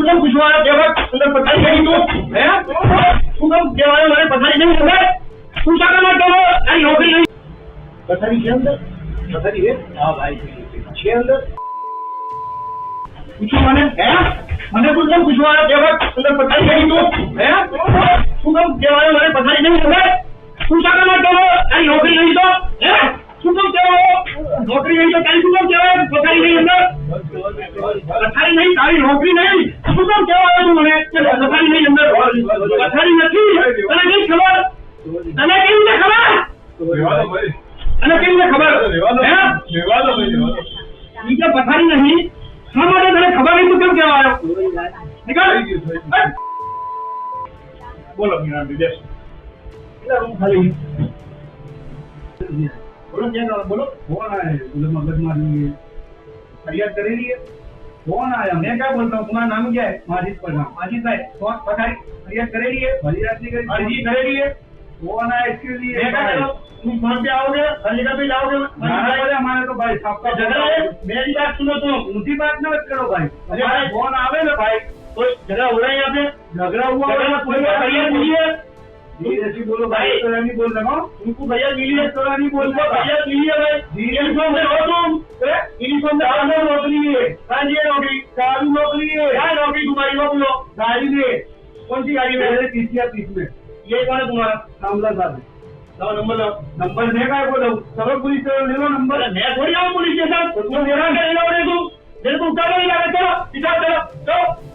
કેમ પૂછવા અંદર પથારી કરી તું હે તું કેમ કહેવાય મને પથારી નહીં ખબર તું શાકા ના કહો તારી નોકરી નહીં પથારી છે અંદર પથારી હે હા ભાઈ છે અંદર પૂછો મને હે મને તું કેમ પૂછવા અંદર પથારી કરી તું હે તું કેમ કહેવાય મને પથારી નહીં ખબર તું શાકા ના કહો તારી નોકરી નહીં તો હે શું કેમ કહેવાય નોકરી નહીં તો તારી શું કેમ કહેવાય પથારી નહીં અંદર પથારી નહીં તારી નોકરી નહીં શું કેમ કહેવાય તું મને પથારી નહીં અંદર પથારી નથી તને કઈ ખબર તને કેવી રીતે ખબર અને કેવી રીતે ખબર હે નીચે પથારી નહીં શા માટે તને ખબર નહીં તું કેમ કહેવાય નીકળ બોલો મીરાબેન બેસ કેટલા રૂમ ખાલી बोलो क्या बोलो कौन आया है तुझे मगज मारनी है फरियाद करेगी कौन आया मैं क्या बोलता हूँ तुम्हारा नाम क्या है माजिद प्रधान माजिद भाई कौन पथारी फरियाद करेगी फरियाद नहीं करेगी अर्जी करेगी कौन आया इसके लिए मैं क्या करूँ तुम फोन पे आओगे हर जगह पे जाओगे हमारे तो भाई सबका झगड़ा है मेरी बात सुनो तुम उनकी बात न मत करो भाई अरे भाई फोन आवे ना भाई कोई झगड़ा हो रहा है यहाँ पे झगड़ा हुआ फरियाद मिली है ऐसी बोलो भाई तरह नहीं बोल रहा हूँ तुमको भैया मिली है तरह नहीं बोल रहा भैया मिली है भाई यूनिफॉर्म में हो तुम यूनिफॉर्म में आना नौकरी है हाँ जी नौकरी चालू नौकरी है क्या नौकरी तुम्हारी बोलो गाड़ी में कौन सी गाड़ी में 30 या 30 में ये कौन है तुम्हारा सामला साहब लाओ नंबर मैं क्या बोला सब पुलिस स्टेशन ले लो नंबर मैं थोड़ी आऊँ पुलिस स्टेशन तुम मेरा क्या ले लो तुम जब तुम क्या नहीं लगा चलो चलो